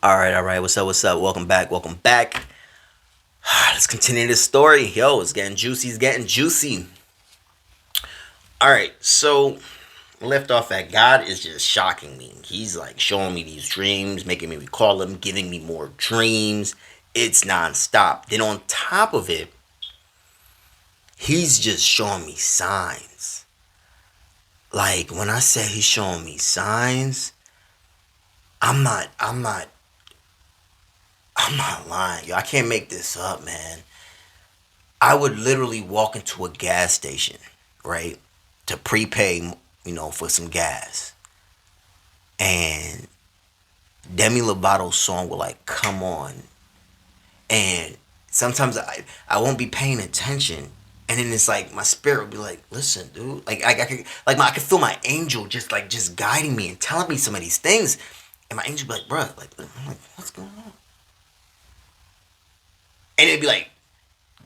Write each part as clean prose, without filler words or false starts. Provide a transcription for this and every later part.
All right. What's up? What's up? Welcome back. Welcome back. Let's continue this story. Yo, it's getting juicy. It's getting juicy. All right. So, left off at God is just shocking me. He's like showing me these dreams, making me recall them, giving me more dreams. It's nonstop. Then on top of it, he's just showing me signs. Like when I say he's showing me signs, I'm not. I'm not. I'm not lying. Yo, I can't make this up, man. I would literally walk into a gas station, right, to prepay, for some gas, and Demi Lovato's song will like come on, and sometimes I won't be paying attention, and then it's like my spirit will be like, listen, dude, like I could I could feel my angel just guiding me and telling me some of these things, and my angel be like, bruh, I'm like, what's going on? And it'd be like,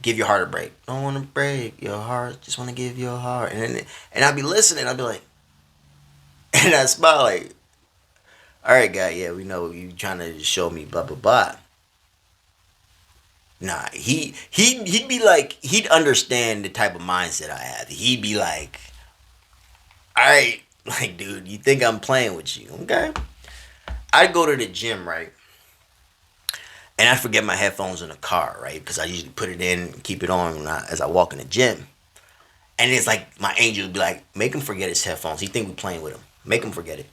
give your heart a break. Don't want to break your heart. Just want to give your heart. And I'd be listening. I'd be like, and I smile like, all right, guy. Yeah, we know you trying to just show me blah blah blah. Nah, he'd be like, he'd understand the type of mindset I have. He'd be like, all right, like, dude, you think I'm playing with you? Okay. I'd go to the gym, right? And I forget my headphones in the car, right? Because I usually put it in and keep it on as I walk in the gym. And it's like my angel would be like, make him forget his headphones. He think we playing with him. Make him forget it.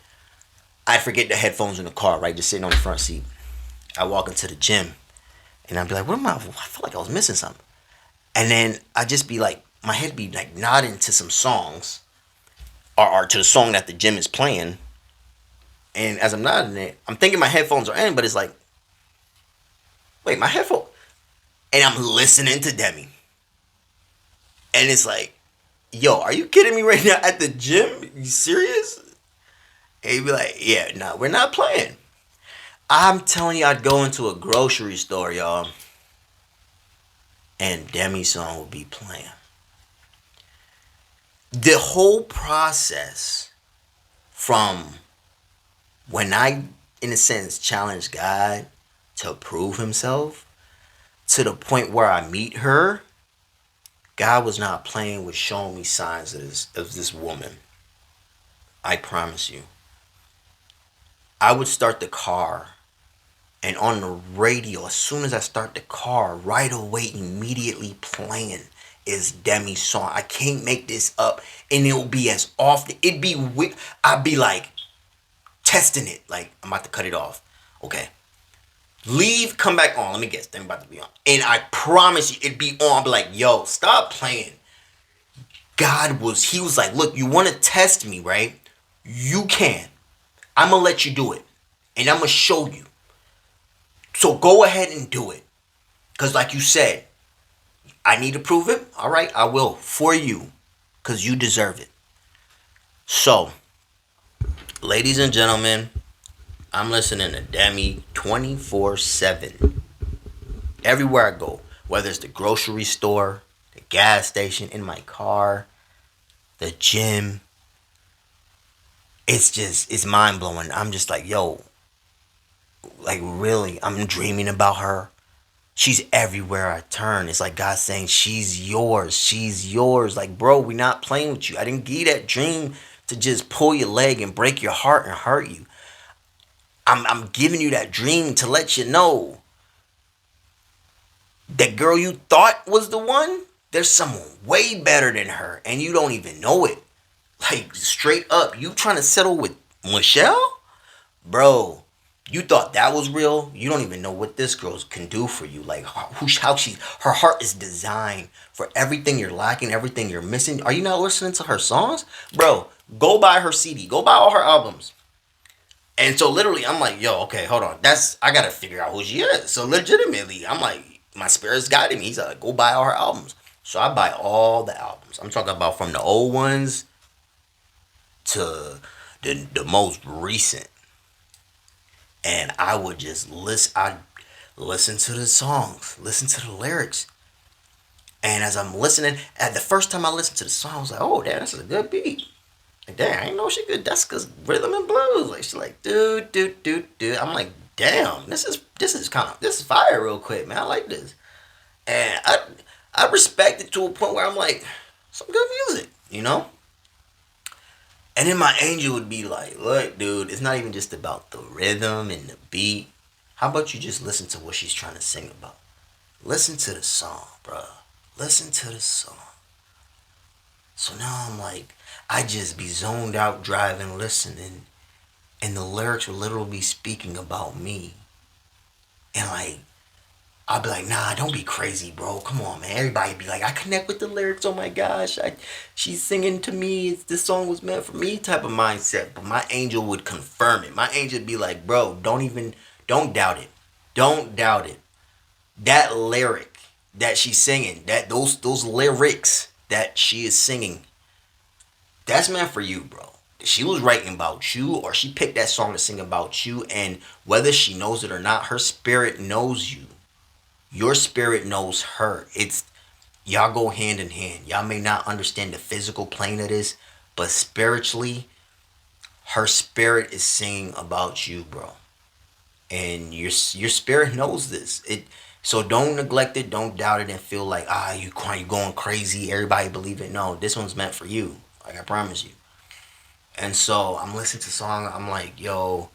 I forget the headphones in the car, right? Just sitting on the front seat. I walk into the gym and I'd be like, what am I feel like I was missing something. And then I'd just be like, my head be like nodding to some songs or to the song that the gym is playing. And as I'm nodding it, I'm thinking my headphones are in, but it's like, wait, my headphone. And I'm listening to Demi. And it's like, yo, are you kidding me right now at the gym? You serious? And he'd be like, yeah, no, we're not playing. I'm telling you, I'd go into a grocery store, y'all, and Demi's song would be playing. The whole process from when I, in a sense, challenged God to prove himself to the point where I meet her, God was not playing with showing me signs of this woman. I promise you. I would start the car, and on the radio, as soon as I start the car, right away, immediately playing is Demi's song. I can't make this up, and it'll be as often. I'd be like testing it, like I'm about to cut it off. Okay, leave, come back on. Let me guess, Demi about to be on, and I promise you, it'd be on. I'd be like, yo, stop playing. He was like, look, you want to test me, right? You can. I'm going to let you do it. And I'm going to show you. So go ahead and do it. Because like you said, I need to prove it. All right, I will for you. Because you deserve it. So, ladies and gentlemen, I'm listening to Demi 24/7. Everywhere I go. Whether it's the grocery store, the gas station, in my car, the gym. It's mind blowing. I'm just like, yo, like really, I'm dreaming about her. She's everywhere I turn. It's like God saying, she's yours. She's yours. Like, bro, we're not playing with you. I didn't give you that dream to just pull your leg and break your heart and hurt you. I'm giving you that dream to let you know that girl you thought was the one, there's someone way better than her, and you don't even know it. Like, straight up, you trying to settle with Michelle? Bro, you thought that was real? You don't even know what this girl can do for you. Like, her heart is designed for everything you're lacking, everything you're missing. Are you not listening to her songs? Bro, go buy her CD. Go buy all her albums. And so, literally, I'm like, yo, okay, hold on. I got to figure out who she is. So, legitimately, I'm like, my spirit's guiding me. He's like, go buy all her albums. So, I buy all the albums. I'm talking about from the old ones to the most recent, and I would just listen to the songs, listen to the lyrics, and as I'm listening, at the first time I listened to the song, I was like, oh damn, this is a good beat. Like, damn, I ain't know she good. That's cause rhythm and blues. Like, she's like, dude. I'm like, damn, this is fire real quick, man. I like this. And I respect it to a point where I'm like, some good music, you know? And then my angel would be like, look, dude, it's not even just about the rhythm and the beat. How about you just listen to what she's trying to sing about? Listen to the song, bro. Listen to the song. So now I'm like, I just be zoned out driving, listening, and the lyrics will literally be speaking about me. And like, I'll be like, nah, don't be crazy, bro. Come on, man. Everybody be like, I connect with the lyrics. Oh my gosh, she's singing to me. This song was meant for me, type of mindset. But my angel would confirm it. My angel would be like, bro, don't doubt it. Don't doubt it. That lyric that she's singing, those lyrics that she is singing, that's meant for you, bro. She was writing about you, or she picked that song to sing about you, and whether she knows it or not, her spirit knows you. Your spirit knows her. It's y'all go hand in hand. Y'all may not understand the physical plane of this, but spiritually, her spirit is singing about you, bro. And your spirit knows this. So don't neglect it, don't doubt it, and feel like you going crazy. Everybody believe it. No, this one's meant for you. Like I promise you. And so I'm listening to the song. I'm like, yo,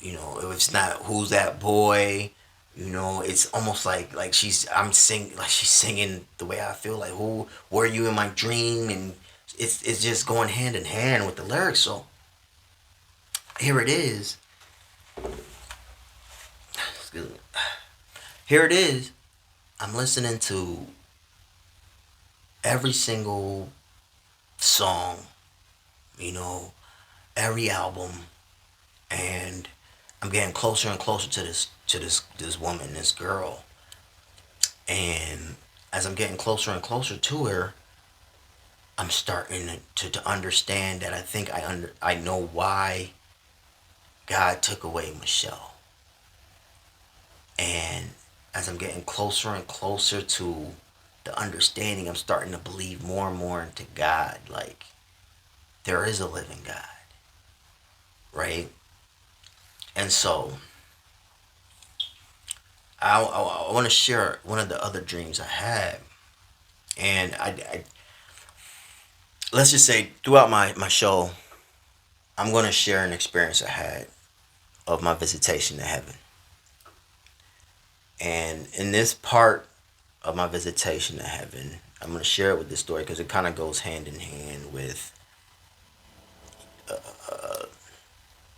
if it's not who's that boy, it's almost like she's singing the way I feel. Like who were you in my dream, and it's just going hand in hand with the lyrics. So here it is. Excuse me. Here it is. I'm listening to every single song, every album, and I'm getting closer and closer to this woman, this girl. And as I'm getting closer and closer to her, I'm starting to understand that I think I know why God took away Michelle. And as I'm getting closer and closer to the understanding, I'm starting to believe more and more into God. Like, there is a living God, right? And so, I want to share one of the other dreams I had. And I let's just say throughout my show, I'm going to share an experience I had of my visitation to heaven. And in this part of my visitation to heaven, I'm going to share it with this story because it kind of goes hand in hand with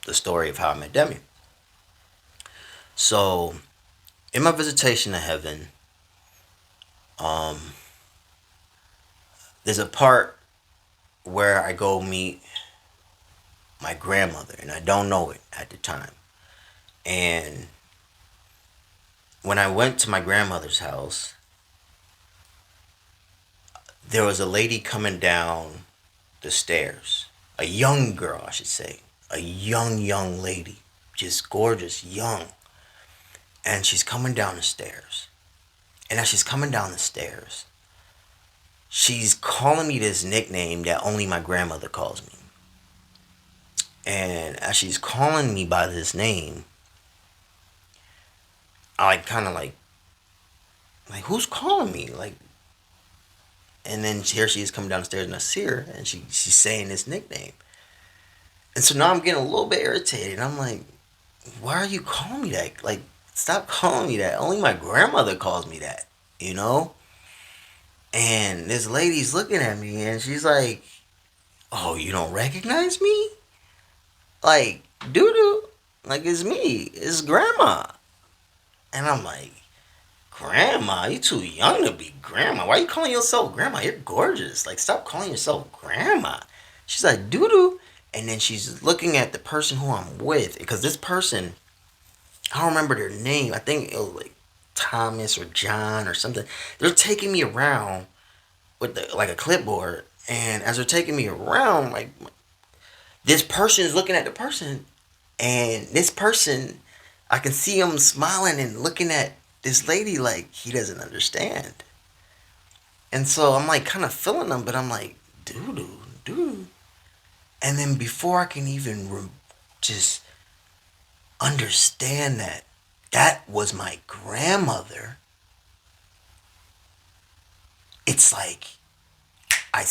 the story of how I met Demi. So, in my visitation to heaven, there's a part where I go meet my grandmother, and I don't know it at the time. And when I went to my grandmother's house, there was a lady coming down the stairs. A young girl, I should say. A young lady. Just gorgeous, young. And she's coming down the stairs. And as she's coming down the stairs, she's calling me this nickname that only my grandmother calls me. And as she's calling me by this name, I kind of like, who's calling me? And then here she is coming down the stairs, and I see her, and she's saying this nickname. And so now I'm getting a little bit irritated. I'm like, why are you calling me that? Like, stop calling me that. Only my grandmother calls me that, you know? And this lady's looking at me, and she's like, oh, you don't recognize me? Like, doo-doo. Like, it's me. It's grandma. And I'm like, grandma? You too young to be grandma. Why are you calling yourself grandma? You're gorgeous. Like, stop calling yourself grandma. She's like, doo-doo. And then she's looking at the person who I'm with. Because this person, I don't remember their name. I think it was like Thomas or John or something. They're taking me around with like a clipboard. And as they're taking me around, like, this person is looking at the person. And this person, I can see him smiling and looking at this lady like he doesn't understand. And so I'm like kind of feeling them, but I'm like, dude. And then before I can even just understand that that was my grandmother, it's like I,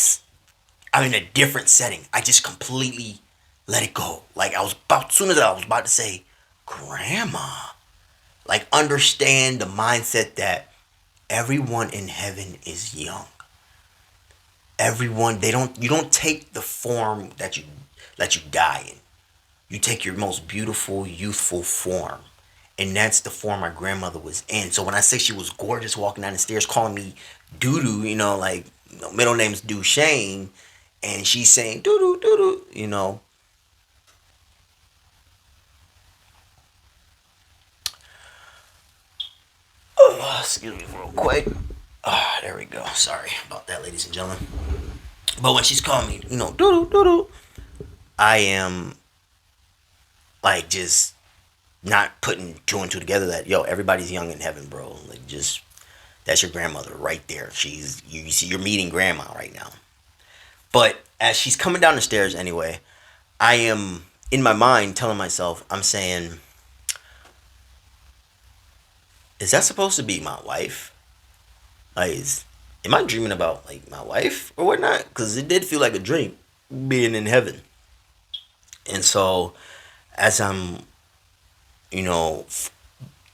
I'm in a different setting. I just completely let it go. Like I was about, as soon as I was about to say, grandma, like understand the mindset that everyone in heaven is young. Everyone, you don't take the form that you die in. You take your most beautiful, youthful form. And that's the form my grandmother was in. So when I say she was gorgeous walking down the stairs, calling me doo-doo, like, middle name's Duchesne, and she's saying doo-doo, doo-doo. Excuse me real quick. There we go. Sorry about that, ladies and gentlemen. But when she's calling me, doo-doo, doo-doo, I am, like, just not putting two and two together that, everybody's young in heaven, bro. Like, just, that's your grandmother right there. You see, you're meeting grandma right now. But as she's coming down the stairs anyway, I am in my mind telling myself, I'm saying, is that supposed to be my wife? Like, am I dreaming about like my wife or whatnot? Because it did feel like a dream being in heaven. And so, as I'm, you know,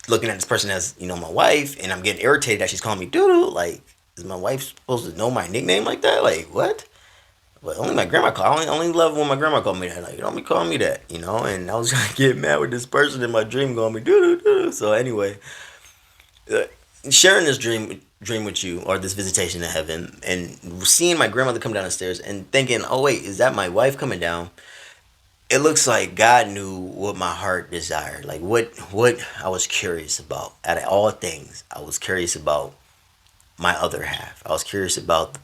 looking at this person as my wife, and I'm getting irritated that she's calling me doodoo. Like, is my wife supposed to know my nickname like that? Like, what? But only my grandma called. I only love when my grandma called me that. Like, don't be calling me that. And I was gonna get mad with this person in my dream calling me doo doo doo. So anyway, uh, sharing this dream with you, or this visitation to heaven, and seeing my grandmother come down the stairs and thinking, oh wait, is that my wife coming down? It looks like God knew what my heart desired. Like what I was curious about. Out of all things, I was curious about my other half. I was curious about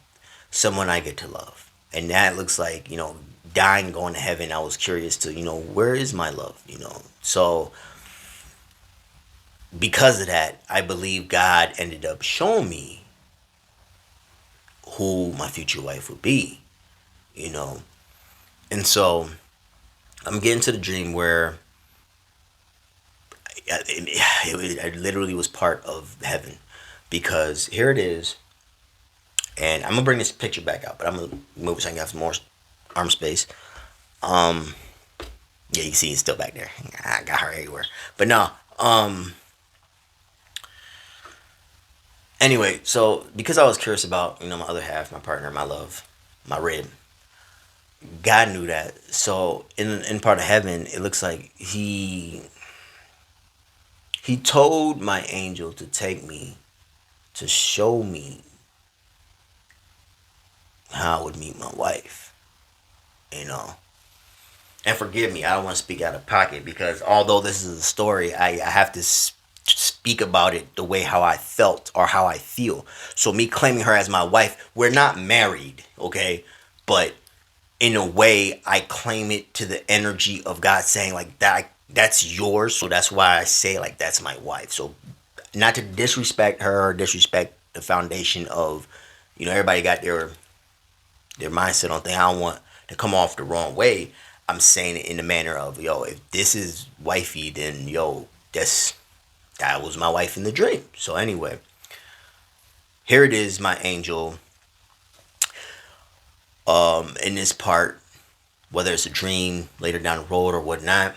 someone I get to love. And that looks like, dying, going to heaven. I was curious to, where is my love? So because of that, I believe God ended up showing me who my future wife would be, you know. And so I'm getting to the dream where it literally was part of heaven, because here it is. And I'm gonna bring this picture back out, but I'm gonna move it so I can have some more arm space. Um, yeah, you can see it's still back there. I got her everywhere, but no. Anyway, so because I was curious about my other half, my partner, my love, my rib, God knew that. So in part of heaven, it looks like he told my angel to take me to show me how I would meet my wife. You know, and forgive me, I don't want to speak out of pocket, because although this is a story, I have to speak about it the way how I felt or how I feel. So me claiming her as my wife, we're not married, okay? But in a way, I claim it to the energy of God saying like that's yours. So that's why I say like that's my wife. So not to disrespect her or disrespect the foundation of, everybody got their mindset on things. I don't want to come off the wrong way. I'm saying it in the manner of, if this is wifey, then that was my wife in the dream. So anyway, here it is, my angel. In this part, whether it's a dream later down the road or whatnot,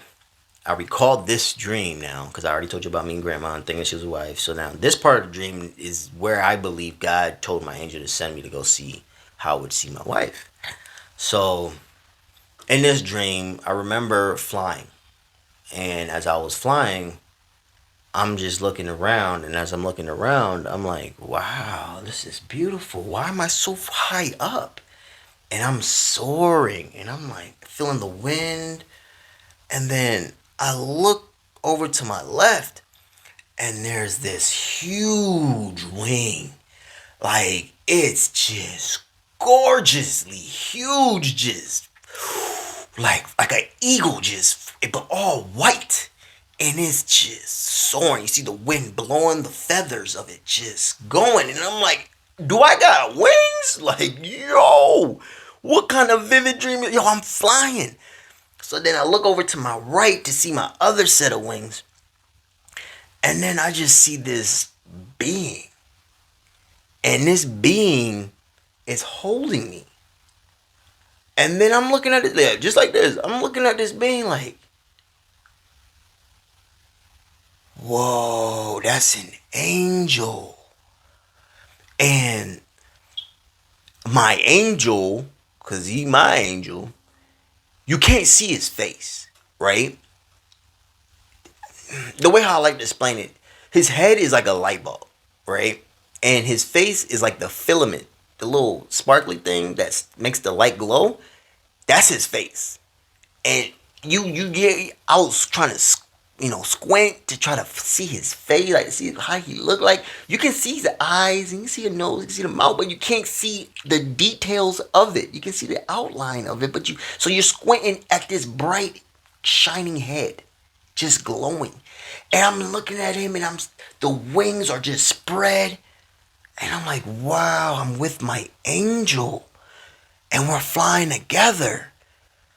I recall this dream now because I already told you about me and grandma and thinking she was a wife. So now this part of the dream is where I believe God told my angel to send me to go see how I would see my wife. So in this dream, I remember flying. And as I was flying, I'm just looking around. And as I'm looking around, I'm like, wow, this is beautiful. Why am I so high up? And I'm soaring. And I'm like feeling the wind. And then I look over to my left. And there's this huge wing. Like, it's just gorgeously huge, just like an eagle, just but all white, and it's just soaring. You see the wind blowing the feathers of it, just going, and I'm like, do I got wings? Like, yo, what kind of vivid dream? Yo, I'm flying. So then I look over to my right to see my other set of wings. And then I just see this being. And this being is holding me. And then I'm looking at it there, just like this. I'm looking at this being like, whoa, that's an angel. And my angel, because he my angel, you can't see his face, right? The way how I like to explain it, his head is like a light bulb, right? And his face is like the filament, the little sparkly thing that makes the light glow. That's his face. And you get, I was trying to squint to try to see his face, like see how he looked like. You can see the eyes and you see the nose, you can see the mouth, but you can't see the details of it. You can see the outline of it, but you're squinting at this bright shining head just glowing. And I'm looking at him and the wings are just spread. And I'm like, wow, I'm with my angel. And we're flying together.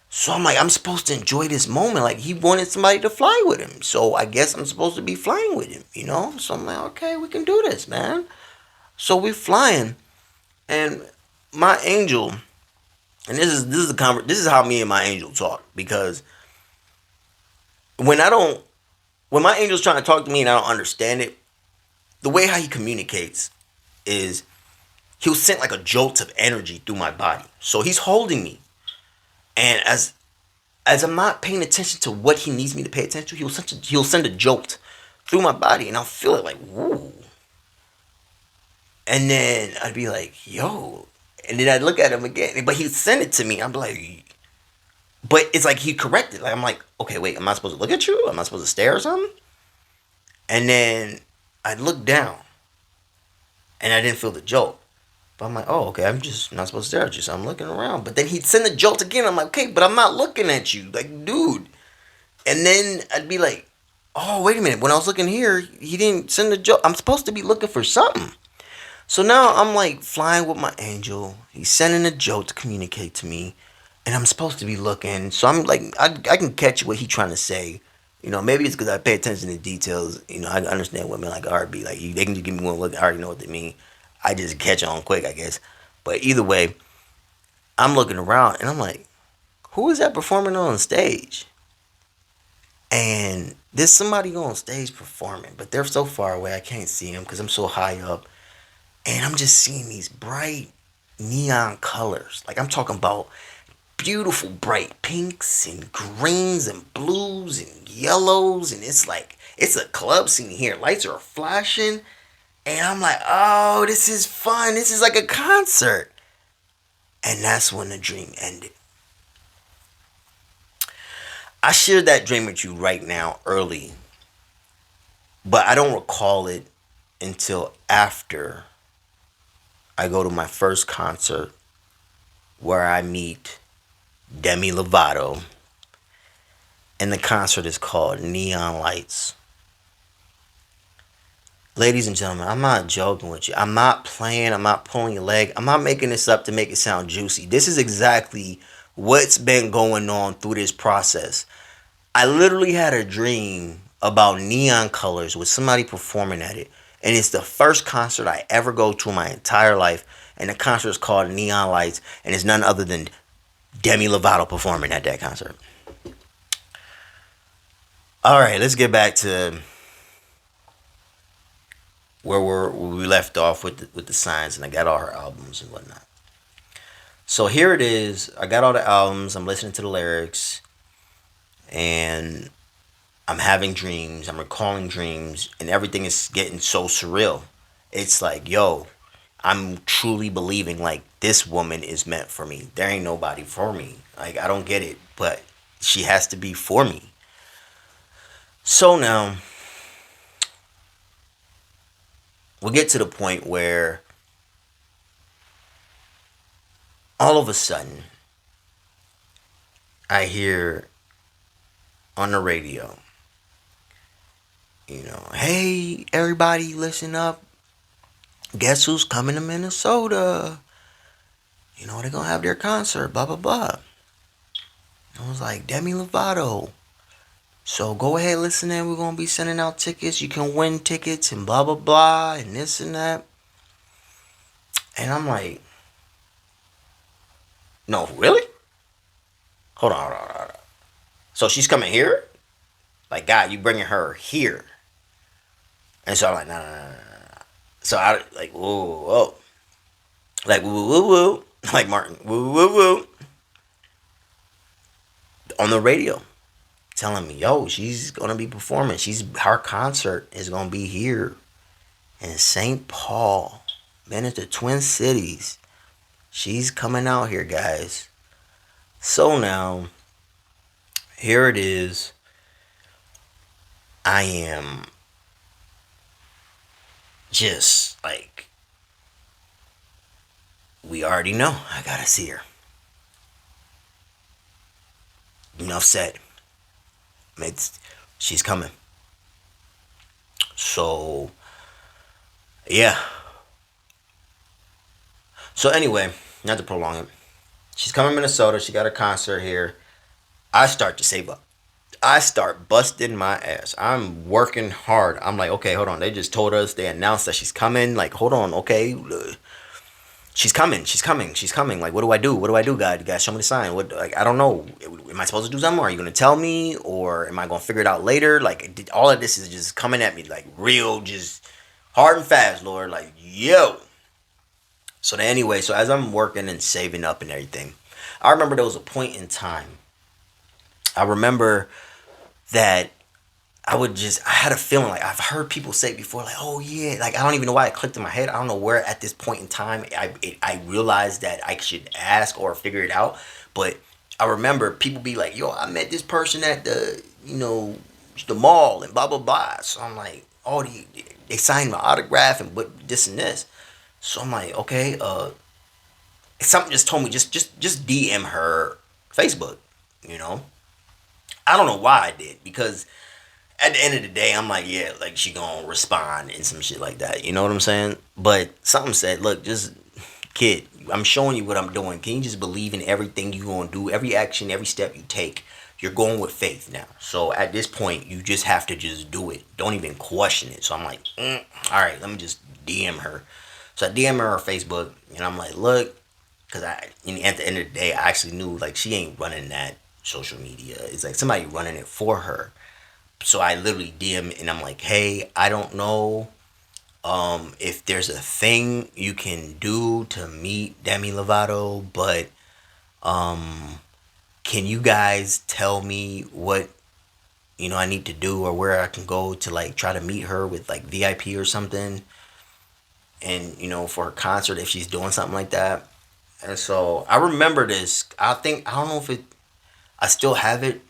So I'm like, I'm supposed to enjoy this moment. Like, he wanted somebody to fly with him. So I guess I'm supposed to be flying with him, you know? So I'm like, okay, we can do this, man. So we're flying. And my angel, and this is how me and my angel talk. Because when my angel's trying to talk to me and I don't understand it, the way how he communicates is he'll send like a jolt of energy through my body. So he's holding me. And as I'm not paying attention to what he needs me to pay attention to, he'll send a jolt through my body, and I'll feel it like, woo. And then I'd be like, yo. And then I'd look at him again, but he'd send it to me. I'm like, but it's like he corrected. Like, I'm like, okay, wait, am I supposed to look at you? Am I supposed to stare or something? And then I'd look down, and I didn't feel the jolt. But I'm like, oh, okay, I'm just not supposed to stare at you, so I'm looking around. But then he'd send the jolt again. I'm like, okay, but I'm not looking at you. Like, dude. And then I'd be like, oh, wait a minute. When I was looking here, he didn't send the jolt. I'm supposed to be looking for something. So now I'm like flying with my angel. He's sending a jolt to communicate to me. And I'm supposed to be looking. So I'm like, I can catch what he's trying to say. You know, maybe it's because I pay attention to details. You know, I understand women like R&B. Like, they can just give me one look. I already know what they mean. I just catch on quick, I guess. But either way, I'm looking around and I'm like, who is that performing on stage? And there's somebody on stage performing, but they're so far away I can't see them because I'm so high up. And I'm just seeing these bright neon colors. Like, I'm talking about beautiful bright pinks and greens and blues and yellows. And it's like, it's a club scene here. Lights are flashing. And I'm like, oh, this is fun. This is like a concert. And that's when the dream ended. I shared that dream with you right now early. But I don't recall it until after I go to my first concert where I meet Demi Lovato. And the concert is called Neon Lights. Ladies and gentlemen, I'm not joking with you. I'm not playing. I'm not pulling your leg. I'm not making this up to make it sound juicy. This is exactly what's been going on through this process. I literally had a dream about neon colors with somebody performing at it. And it's the first concert I ever go to in my entire life. And the concert is called Neon Lights. And it's none other than Demi Lovato performing at that concert. All right, let's get back to where we left off with the signs, and I got all her albums and whatnot. So here it is. I got all the albums. I'm listening to the lyrics, and I'm having dreams. I'm recalling dreams, and everything is getting so surreal. It's like, yo, I'm truly believing like this woman is meant for me. There ain't nobody for me. Like, I don't get it, but she has to be for me. So now we get to the point where all of a sudden I hear on the radio, you know, hey, everybody, listen up. Guess who's coming to Minnesota? You know, they're going to have their concert, blah, blah, blah. I was like, Demi Lovato. So go ahead, listen in. We're gonna be sending out tickets. You can win tickets and blah blah blah and this and that. And I'm like, no, really? Hold on. So she's coming here? Like, God, you bringing her here? And so I'm like, nah. So I like, whoa, like woo, like Martin, woo, on the radio, telling me, yo, she's gonna be performing. Her concert is gonna be here in St. Paul, man, it's the Twin Cities. She's coming out here, guys. So now, here it is. I am just like, we already know. I gotta see her. Enough said. It's, she's coming. So, yeah. So anyway, not to prolong it. She's coming to Minnesota. She got a concert here. I start to save up. I start busting my ass. I'm working hard. I'm like, okay, hold on. They just told us, they announced that she's coming. Like, hold on, okay. She's coming. She's coming. She's coming. Like, what do I do? What do I do, God? You guys show me the sign. What? Like, I don't know. Am I supposed to do something? Or are you gonna tell me, or am I gonna figure it out later? Like, all of this is just coming at me like real, just hard and fast, Lord. Like, yo. So then, anyway, so as I'm working and saving up and everything, I remember there was a point in time. I remember that I had a feeling like I've heard people say before, like, oh yeah, like I don't even know why it clicked in my head. I don't know where at this point in time I realized that I should ask or figure it out. But I remember people be like, yo, I met this person at the mall and blah blah blah. So I'm like, oh, they signed my autograph and what this and this. So I'm like, okay, something just told me just DM her Facebook, you know. I don't know why I did, because at the end of the day, I'm like, yeah, like she gonna respond and some shit like that. You know what I'm saying? But something said, look, just kid, I'm showing you what I'm doing. Can you just believe in everything you gonna do, every action, every step you take? You're going with faith now. So at this point, you just have to just do it. Don't even question it. So I'm like, all right, let me just DM her. So I DM her on Facebook, and I'm like, look, because at the end of the day, I actually knew like she ain't running that social media. It's like somebody running it for her. So I literally DM and I'm like, hey, I don't know if there's a thing you can do to meet Demi Lovato, but can you guys tell me what I need to do, or where I can go to like try to meet her with like VIP or something, and for her concert if she's doing something like that. And so I remember this. I don't know if I still have it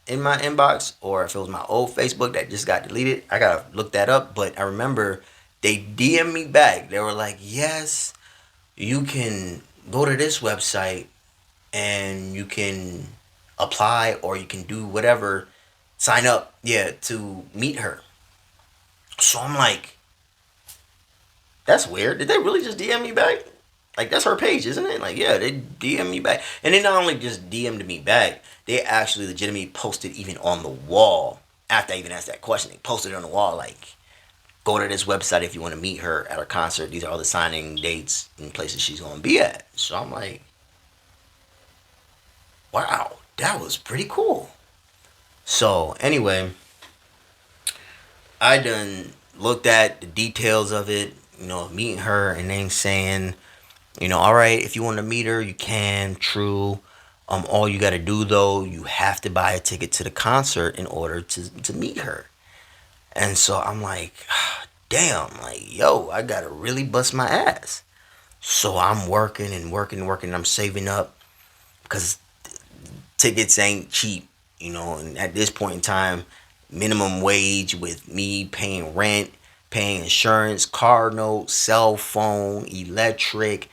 in my inbox or if it was my old Facebook that just got deleted. I gotta look that up. But I remember they DM me back. They were like, yes, you can go to this website and you can apply, or you can do whatever, sign up, yeah, to meet her. So I'm like, that's weird. Did they really just DM me back? Like, that's her page, isn't it? Like, yeah, they DM me back. And they not only just DM'd me back, they actually legitimately posted even on the wall. After I even asked that question, they posted it on the wall, like, go to this website if you want to meet her at her concert. These are all the signing dates and places she's going to be at. So I'm like, wow, that was pretty cool. So, anyway, I done looked at the details of it, meeting her, and then saying, all right, if you want to meet her, you can. True. All you got to do though, you have to buy a ticket to the concert in order to meet her. And so I'm like, damn, like, yo, I gotta really bust my ass. So I'm working and working and working. I'm saving up because tickets ain't cheap, And at this point in time, minimum wage with me paying rent, paying insurance, car note, cell phone, electric,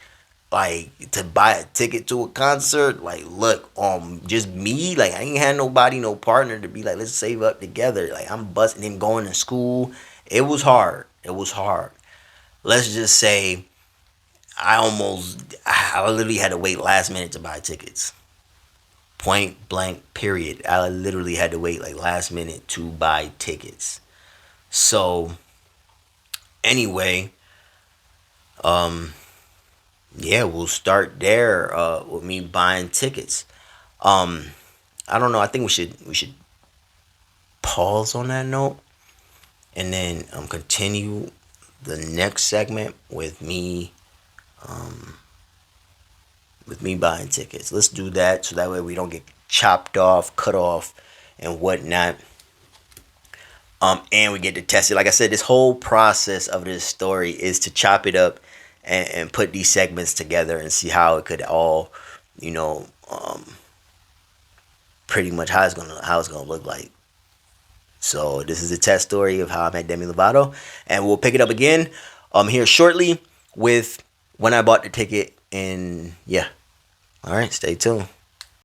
like to buy a ticket to a concert, like look, just me, like I ain't had nobody, no partner to be like, let's save up together. Like I'm busting him going to school. It was hard. It was hard. Let's just say I literally had to wait last minute to buy tickets. Point blank, period. I literally had to wait like last minute to buy tickets. So anyway, yeah, we'll start there with me buying tickets. Um, I don't know. I think we should pause on that note and then continue the next segment with me buying tickets. Let's do that so that way we don't get chopped off, cut off, and whatnot. And we get to test it. Like I said, this whole process of this story is to chop it up and put these segments together and see how it could all, you know, pretty much how it's gonna look like. So this is a test story of how I met Demi Lovato, and we'll pick it up again here shortly with when I bought the ticket. And yeah, all right, stay tuned.